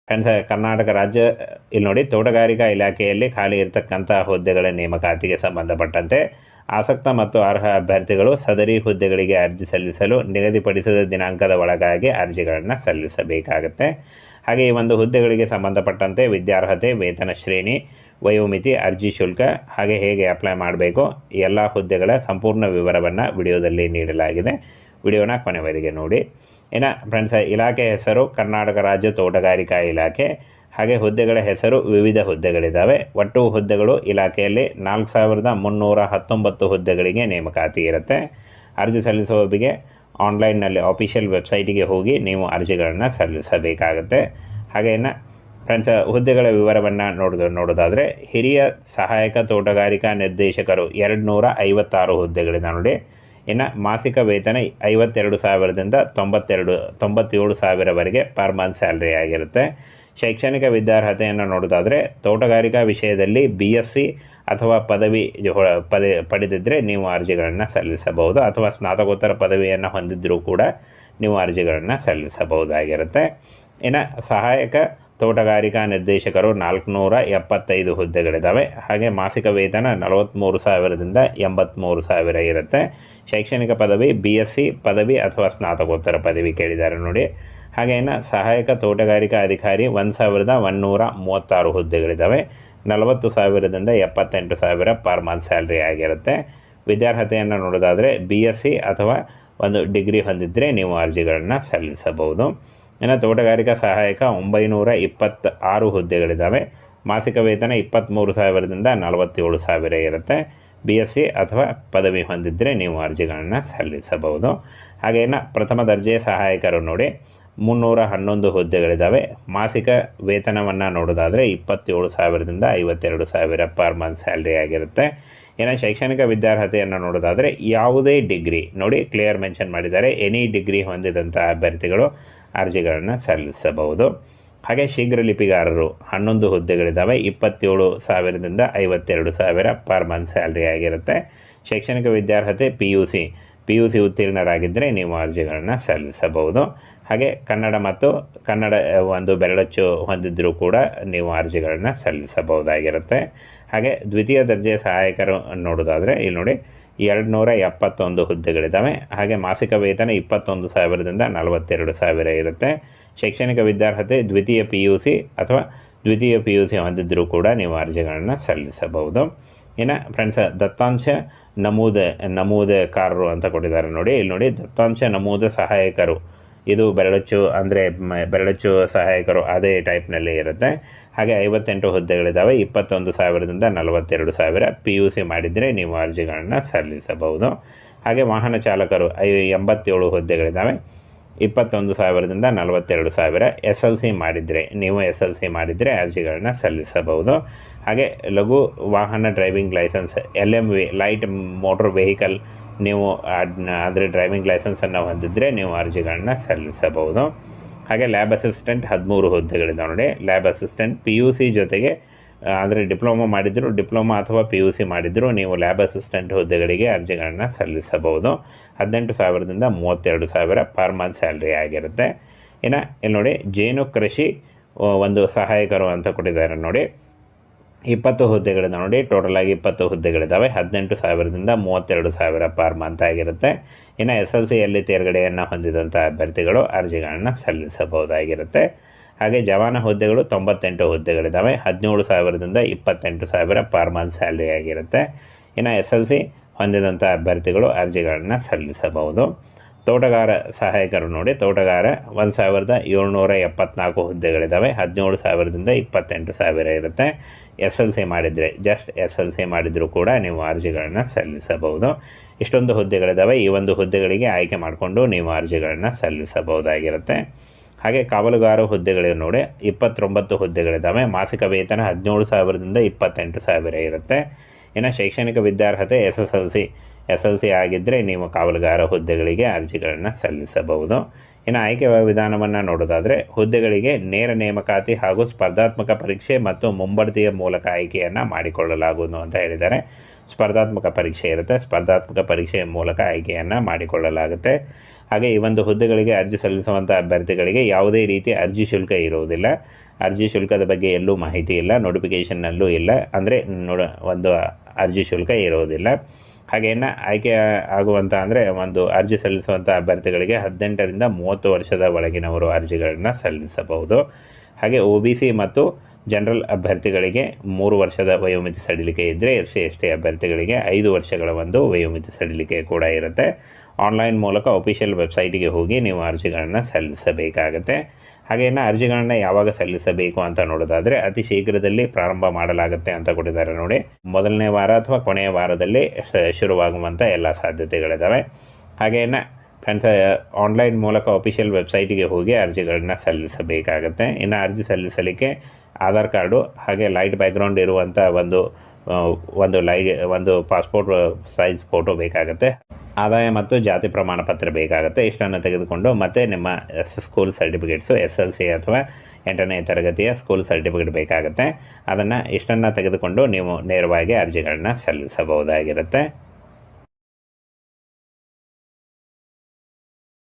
Friends, Karnataka ರಾಜ್ಯ ಇಲ್ಲಿ ನೋಡಿ, ತೋಟಗಾರಿಕಾ ಇಲಾಖೆಯಲ್ಲಿ ಖಾಲಿ ಇರತಕ್ಕಂಥ ಹುದ್ದೆಗಳ ನೇಮಕಾತಿಗೆ ಸಂಬಂಧಪಟ್ಟಂತೆ ಆಸಕ್ತ ಮತ್ತು ಅರ್ಹ ಅಭ್ಯರ್ಥಿಗಳು ಸದರಿ ಹುದ್ದೆಗಳಿಗೆ ಅರ್ಜಿ ಸಲ್ಲಿಸಲು ನಿಗದಿಪಡಿಸಿದ ದಿನಾಂಕದ ಒಳಗಾಗಿ ಅರ್ಜಿಗಳನ್ನು ಸಲ್ಲಿಸಬೇಕಾಗುತ್ತೆ. ಹಾಗೆ ಈ ಒಂದು ಹುದ್ದೆಗಳಿಗೆ ಸಂಬಂಧಪಟ್ಟಂತೆ ವಿದ್ಯಾರ್ಹತೆ, ವೇತನ ಶ್ರೇಣಿ, ವಯೋಮಿತಿ, ಅರ್ಜಿ ಶುಲ್ಕ, ಹಾಗೆ ಹೇಗೆ ಅಪ್ಲೈ ಮಾಡಬೇಕು, ಎಲ್ಲ ಹುದ್ದೆಗಳ ಸಂಪೂರ್ಣ ವಿವರವನ್ನು ವಿಡಿಯೋದಲ್ಲಿ ನೀಡಲಾಗಿದೆ. ವಿಡಿಯೋನ ಕೊನೆವರೆಗೆ ನೋಡಿ. ಇನ್ನು ಫ್ರೆಂಡ್ಸ್, ಇಲಾಖೆ ಹೆಸರು ಕರ್ನಾಟಕ ರಾಜ್ಯ ತೋಟಗಾರಿಕಾ ಇಲಾಖೆ. ಹಾಗೆ ಹುದ್ದೆಗಳ ಹೆಸರು ವಿವಿಧ ಹುದ್ದೆಗಳಿದ್ದಾವೆ. ಒಟ್ಟು ಹುದ್ದೆಗಳು ಇಲಾಖೆಯಲ್ಲಿ 4319 ಹುದ್ದೆಗಳಿಗೆ ನೇಮಕಾತಿ ಇರುತ್ತೆ. ಅರ್ಜಿ ಸಲ್ಲಿಸುವವರಿಗೆ ಆನ್ಲೈನ್ನಲ್ಲಿ ಆಫಿಷಿಯಲ್ ವೆಬ್ಸೈಟಿಗೆ ಹೋಗಿ ನೀವು ಅರ್ಜಿಗಳನ್ನು ಸಲ್ಲಿಸಬೇಕಾಗುತ್ತೆ. ಹಾಗೆ ಇನ್ನು ಫ್ರೆಂಡ್ಸ್, ಹುದ್ದೆಗಳ ವಿವರವನ್ನು ನೋಡೋದಾದರೆ ಹಿರಿಯ ಸಹಾಯಕ ತೋಟಗಾರಿಕಾ ನಿರ್ದೇಶಕರು 256 ಹುದ್ದೆಗಳಿದೆ ನೋಡಿ. ಇನ್ನು ಮಾಸಿಕ ವೇತನ 52,000ದಿಂದ 97,000ವರೆಗೆ ಪರ್ ಮಂತ್ ಸ್ಯಾಲ್ರಿ ಆಗಿರುತ್ತೆ. ಶೈಕ್ಷಣಿಕ ವಿದ್ಯಾರ್ಹತೆಯನ್ನು ನೋಡೋದಾದರೆ ತೋಟಗಾರಿಕಾ ವಿಷಯದಲ್ಲಿ BSc ಅಥವಾ ಪದವಿ ಪಡೆದಿದ್ದರೆ ನೀವು ಅರ್ಜಿಗಳನ್ನು ಸಲ್ಲಿಸಬಹುದು, ಅಥವಾ ಸ್ನಾತಕೋತ್ತರ ಪದವಿಯನ್ನು ಹೊಂದಿದ್ದರೂ ಕೂಡ ನೀವು ಅರ್ಜಿಗಳನ್ನು ಸಲ್ಲಿಸಬಹುದಾಗಿರುತ್ತೆ. ಇನ್ನು ಸಹಾಯಕ ತೋಟಗಾರಿಕಾ ನಿರ್ದೇಶಕರು 475 ಹುದ್ದೆಗಳಿದ್ದಾವೆ. ಹಾಗೆ ಮಾಸಿಕ ವೇತನ 43,000ದಿಂದ 83,000 ಇರುತ್ತೆ. ಶೈಕ್ಷಣಿಕ ಪದವಿ BSc ಪದವಿ ಅಥವಾ ಸ್ನಾತಕೋತ್ತರ ಪದವಿ ಕೇಳಿದ್ದಾರೆ ನೋಡಿ. ಹಾಗೆ ಇನ್ನು ಸಹಾಯಕ ತೋಟಗಾರಿಕಾ ಅಧಿಕಾರಿ 1,136 ಹುದ್ದೆಗಳಿದ್ದಾವೆ. 40,000ದಿಂದ 78,000 ಪರ್ ಮಂತ್ ಸ್ಯಾಲ್ರಿ ಆಗಿರುತ್ತೆ. ವಿದ್ಯಾರ್ಹತೆಯನ್ನು ನೋಡೋದಾದರೆ BSc ಅಥವಾ ಒಂದು ಡಿಗ್ರಿ ಹೊಂದಿದ್ದರೆ ನೀವು ಅರ್ಜಿಗಳನ್ನು ಸಲ್ಲಿಸಬಹುದು. ಇನ್ನು ತೋಟಗಾರಿಕಾ ಸಹಾಯಕ 926 ಹುದ್ದೆಗಳಿದ್ದಾವೆ. ಮಾಸಿಕ ವೇತನ 23,000ದಿಂದ 47,000 ಇರುತ್ತೆ. BSc ಅಥವಾ ಪದವಿ ಹೊಂದಿದ್ದರೆ ನೀವು ಅರ್ಜಿಗಳನ್ನು ಸಲ್ಲಿಸಬಹುದು. ಹಾಗೆ ಇನ್ನು ಪ್ರಥಮ ದರ್ಜೆ ಸಹಾಯಕರು ನೋಡಿ 311 ಹುದ್ದೆಗಳಿದ್ದಾವೆ. ಮಾಸಿಕ ವೇತನವನ್ನು ನೋಡೋದಾದರೆ 27,000ದಿಂದ 52,000 ಪರ್ ಮಂತ್ ಸ್ಯಾಲ್ರಿ ಆಗಿರುತ್ತೆ. ಇನ್ನು ಶೈಕ್ಷಣಿಕ ವಿದ್ಯಾರ್ಹತೆಯನ್ನು ನೋಡೋದಾದರೆ ಯಾವುದೇ ಡಿಗ್ರಿ ನೋಡಿ, ಕ್ಲಿಯರ್ ಮೆನ್ಷನ್ ಮಾಡಿದ್ದಾರೆ, ಎನಿ ಡಿಗ್ರಿ ಹೊಂದಿದಂಥ ಅಭ್ಯರ್ಥಿಗಳು ಅರ್ಜಿಗಳನ್ನು ಸಲ್ಲಿಸಬಹುದು. ಹಾಗೆ ಶೀಘ್ರ ಲಿಪಿಗಾರರು 11 ಹುದ್ದೆಗಳಿದ್ದಾವೆ. 27,000ದಿಂದ 52,000 ಪರ್ ಮಂತ್ ಸ್ಯಾಲ್ರಿ ಆಗಿರುತ್ತೆ. ಶೈಕ್ಷಣಿಕ ವಿದ್ಯಾರ್ಹತೆ PUC ಉತ್ತೀರ್ಣರಾಗಿದ್ದರೆ ನೀವು ಅರ್ಜಿಗಳನ್ನು ಸಲ್ಲಿಸಬಹುದು. ಹಾಗೆ ಕನ್ನಡ ಒಂದು ಬೆರಳಚ್ಚು ಹೊಂದಿದ್ದರೂ ಕೂಡ ನೀವು ಅರ್ಜಿಗಳನ್ನು ಸಲ್ಲಿಸಬಹುದಾಗಿರುತ್ತೆ. ಹಾಗೆ ದ್ವಿತೀಯ ದರ್ಜೆ ಸಹಾಯಕರು ನೋಡೋದಾದರೆ ಇಲ್ಲಿ ನೋಡಿ 271 ಹುದ್ದೆಗಳಿದ್ದಾವೆ. ಹಾಗೆ ಮಾಸಿಕ ವೇತನ 21,000ದಿಂದ 42,000 ಇರುತ್ತೆ. ಶೈಕ್ಷಣಿಕ ವಿದ್ಯಾರ್ಹತೆ ದ್ವಿತೀಯ PUC ಹೊಂದಿದ್ದರೂ ಕೂಡ ನೀವು ಅರ್ಜಿಗಳನ್ನು ಸಲ್ಲಿಸಬಹುದು. ಇನ್ನು ಫ್ರೆಂಡ್ಸ್, ದತ್ತಾಂಶ ನಮೂದಕಾರರು ಅಂತ ಕೊಟ್ಟಿದ್ದಾರೆ ನೋಡಿ. ಇಲ್ಲಿ ನೋಡಿ, ದತ್ತಾಂಶ ನಮೂದ ಸಹಾಯಕರು, ಇದು ಬೆರಳಚ್ಚು ಸಹಾಯಕರು ಅದೇ ಟೈಪ್ನಲ್ಲಿ ಇರುತ್ತೆ. ಹಾಗೆ 58 ಹುದ್ದೆಗಳಿದ್ದಾವೆ. 21,000ದಿಂದ 42,000 PUC ಮಾಡಿದರೆ ನೀವು ಅರ್ಜಿಗಳನ್ನು ಸಲ್ಲಿಸಬಹುದು. ಹಾಗೆ ವಾಹನ ಚಾಲಕರು 87 ಹುದ್ದೆಗಳಿದ್ದಾವೆ. 21,000ದಿಂದ 42,000 SLC ಮಾಡಿದರೆ ಅರ್ಜಿಗಳನ್ನು ಸಲ್ಲಿಸಬಹುದು. ಹಾಗೆ ಲಘು ವಾಹನ driving licence LMV light motor vehicle ನೀವು ಅಂದರೆ ಡ್ರೈವಿಂಗ್ ಲೈಸೆನ್ಸನ್ನು ಹೊಂದಿದ್ದರೆ ನೀವು ಅರ್ಜಿಗಳನ್ನು ಸಲ್ಲಿಸಬಹುದು. ಹಾಗೆ ಲ್ಯಾಬ್ ಅಸಿಸ್ಟೆಂಟ್ 13 ಹುದ್ದೆಗಳಿದ್ದಾವೆ ನೋಡಿ. ಲ್ಯಾಬ್ ಅಸಿಸ್ಟೆಂಟ್ PUC ಜೊತೆಗೆ ಅಂದರೆ ಡಿಪ್ಲೊಮಾ ಅಥವಾ PUC ಮಾಡಿದರೂ ನೀವು ಲ್ಯಾಬ್ ಅಸಿಸ್ಟೆಂಟ್ ಹುದ್ದೆಗಳಿಗೆ ಅರ್ಜಿಗಳನ್ನು ಸಲ್ಲಿಸಬಹುದು. 18,000ದಿಂದ 32,000 ಪರ್ ಮಂತ್ ಸ್ಯಾಲ್ರಿ ಆಗಿರುತ್ತೆ. ಇನ್ನು ಇಲ್ಲಿ ನೋಡಿ, ಜೇನು ಕೃಷಿ ಒಂದು ಸಹಾಯಕರು ಅಂತ ಕೊಟ್ಟಿದ್ದಾರೆ ನೋಡಿ. 20 ಹುದ್ದೆಗಳಿದ್ದಾವೆ ನೋಡಿ. ಟೋಟಲಾಗಿ 20 ಹುದ್ದೆಗಳಿದ್ದಾವೆ. 18,000ದಿಂದ 32,000 ಪರ್ ಮಂತ್ ಆಗಿರುತ್ತೆ. ಇನ್ನು SLCಯಲ್ಲಿ ತೇರ್ಗಡೆಯನ್ನು ಹೊಂದಿದಂಥ ಅಭ್ಯರ್ಥಿಗಳು ಅರ್ಜಿಗಳನ್ನು ಸಲ್ಲಿಸಬಹುದಾಗಿರುತ್ತೆ. ಹಾಗೆ ಜವಾನ ಹುದ್ದೆಗಳು 98 ಹುದ್ದೆಗಳಿದ್ದಾವೆ. 17,000ದಿಂದ 28,000 ಪರ್ ಮಂತ್ ಸ್ಯಾಲ್ರಿ ಆಗಿರುತ್ತೆ. ಇನ್ನು SLC ಹೊಂದಿದಂಥ ಅಭ್ಯರ್ಥಿಗಳು ಅರ್ಜಿಗಳನ್ನು ಸಲ್ಲಿಸಬಹುದು. ತೋಟಗಾರ ಸಹಾಯಕರು ನೋಡಿ, ತೋಟಗಾರ 1,774 ಹುದ್ದೆಗಳಿದ್ದಾವೆ. 17,000ದಿಂದ 28,000 ಇರುತ್ತೆ. SLC ಮಾಡಿದರೂ ಕೂಡ ನೀವು ಅರ್ಜಿಗಳನ್ನು ಸಲ್ಲಿಸಬಹುದು. ಇಷ್ಟೊಂದು ಹುದ್ದೆಗಳಿದ್ದಾವೆ. ಈ ಒಂದು ಹುದ್ದೆಗಳಿಗೆ ಆಯ್ಕೆ ಮಾಡಿಕೊಂಡು ನೀವು ಅರ್ಜಿಗಳನ್ನು ಸಲ್ಲಿಸಬಹುದಾಗಿರುತ್ತೆ. ಹಾಗೆ ಕಾವಲುಗಾರ ಹುದ್ದೆಗಳಿವೆ ನೋಡಿ, 29 ಹುದ್ದೆಗಳಿದ್ದಾವೆ. ಮಾಸಿಕ ವೇತನ 17,000ದಿಂದ 28,000 ಇರುತ್ತೆ. ಇನ್ನು ಶೈಕ್ಷಣಿಕ ವಿದ್ಯಾರ್ಹತೆ SSLC ಆಗಿದ್ದರೆ ನೀವು ಕಾವಲುಗಾರ ಹುದ್ದೆಗಳಿಗೆ ಅರ್ಜಿಗಳನ್ನು ಸಲ್ಲಿಸಬಹುದು. ಇನ್ನು ಆಯ್ಕೆ ವಿಧಾನವನ್ನು ನೋಡೋದಾದರೆ ಹುದ್ದೆಗಳಿಗೆ ನೇರ ನೇಮಕಾತಿ ಹಾಗೂ ಸ್ಪರ್ಧಾತ್ಮಕ ಪರೀಕ್ಷೆ ಮತ್ತು ಮುಂಬಡ್ತಿಯ ಮೂಲಕ ಆಯ್ಕೆಯನ್ನು ಮಾಡಿಕೊಳ್ಳಲಾಗುವುದು ಅಂತ ಹೇಳಿದ್ದಾರೆ. ಸ್ಪರ್ಧಾತ್ಮಕ ಪರೀಕ್ಷೆ ಇರುತ್ತೆ. ಸ್ಪರ್ಧಾತ್ಮಕ ಪರೀಕ್ಷೆಯ ಮೂಲಕ ಆಯ್ಕೆಯನ್ನು ಮಾಡಿಕೊಳ್ಳಲಾಗುತ್ತೆ. ಹಾಗೆ ಈ ಒಂದು ಹುದ್ದೆಗಳಿಗೆ ಅರ್ಜಿ ಸಲ್ಲಿಸುವಂಥ ಅಭ್ಯರ್ಥಿಗಳಿಗೆ ಯಾವುದೇ ರೀತಿಯ ಅರ್ಜಿ ಶುಲ್ಕ ಇರುವುದಿಲ್ಲ. ಅರ್ಜಿ ಶುಲ್ಕದ ಬಗ್ಗೆ ಎಲ್ಲೂ ಮಾಹಿತಿ ಇಲ್ಲ, ನೋಟಿಫಿಕೇಷನ್ನಲ್ಲೂ ಇಲ್ಲ. ಅಂದರೆ ಒಂದು ಅರ್ಜಿ ಶುಲ್ಕ ಇರುವುದಿಲ್ಲ. ಹಾಗೇನು ಆಯ್ಕೆ ಆಗುವಂಥ ಅಂದರೆ ಒಂದು ಅರ್ಜಿ ಸಲ್ಲಿಸುವಂಥ ಅಭ್ಯರ್ಥಿಗಳಿಗೆ 18ರಿಂದ 30 ವರ್ಷದ ಒಳಗಿನವರು ಅರ್ಜಿಗಳನ್ನು ಸಲ್ಲಿಸಬಹುದು. ಹಾಗೆ OBC ಮತ್ತು ಜನರಲ್ ಅಭ್ಯರ್ಥಿಗಳಿಗೆ 3 ವರ್ಷದ ವಯೋಮಿತಿ ಸಡಿಲಿಕೆ ಇದ್ದರೆ, SC/ST ಅಭ್ಯರ್ಥಿಗಳಿಗೆ 5 ವರ್ಷಗಳ ಒಂದು ವಯೋಮಿತಿ ಸಡಿಲಿಕೆ ಕೂಡ ಇರುತ್ತೆ. ಆನ್ಲೈನ್ ಮೂಲಕ ಅಫಿಷಿಯಲ್ ವೆಬ್ಸೈಟಿಗೆ ಹೋಗಿ ನೀವು ಅರ್ಜಿಗಳನ್ನು ಸಲ್ಲಿಸಬೇಕಾಗತ್ತೆ. ಹಾಗೇನು ಅರ್ಜಿಗಳನ್ನು ಯಾವಾಗ ಸಲ್ಲಿಸಬೇಕು ಅಂತ ನೋಡೋದಾದರೆ ಅತಿ ಶೀಘ್ರದಲ್ಲಿ ಪ್ರಾರಂಭ ಮಾಡಲಾಗುತ್ತೆ ಅಂತ ಕೊಟ್ಟಿದ್ದಾರೆ ನೋಡಿ. ಮೊದಲನೇ ವಾರ ಅಥವಾ ಕೊನೆಯ ವಾರದಲ್ಲಿ ಶುರುವಾಗುವಂಥ ಎಲ್ಲ ಸಾಧ್ಯತೆಗಳಿದ್ದಾವೆ. ಹಾಗೇನು ಫ್ರೆಂಡ್ಸ್, ಆನ್ಲೈನ್ ಮೂಲಕ ಅಫಿಷಿಯಲ್ ವೆಬ್ಸೈಟಿಗೆ ಹೋಗಿ ಅರ್ಜಿಗಳನ್ನ ಸಲ್ಲಿಸಬೇಕಾಗತ್ತೆ. ಇನ್ನು ಅರ್ಜಿ ಸಲ್ಲಿಸಲಿಕ್ಕೆ ಆಧಾರ್ ಕಾರ್ಡು ಹಾಗೆ ಲೈಟ್ ಬ್ಯಾಕ್ಗ್ರೌಂಡ್ ಇರುವಂಥ ಒಂದು ಪಾಸ್ಪೋರ್ಟ್ ಸೈಜ್ ಫೋಟೋ ಬೇಕಾಗುತ್ತೆ. ಆದಾಯ ಮತ್ತು ಜಾತಿ ಪ್ರಮಾಣ ಪತ್ರ ಬೇಕಾಗುತ್ತೆ. ಇಷ್ಟನ್ನು ತೆಗೆದುಕೊಂಡು ಮತ್ತೆ ನಿಮ್ಮ ಸ್ಕೂಲ್ ಸರ್ಟಿಫಿಕೇಟ್ಸು SLC ಅಥವಾ 8ನೇ ತರಗತಿಯ ಸ್ಕೂಲ್ ಸರ್ಟಿಫಿಕೇಟ್ ಬೇಕಾಗುತ್ತೆ. ಇಷ್ಟನ್ನು ತೆಗೆದುಕೊಂಡು ನೀವು ನೇರವಾಗಿ ಅರ್ಜಿಗಳನ್ನ ಸಲ್ಲಿಸಬಹುದಾಗಿರುತ್ತೆ.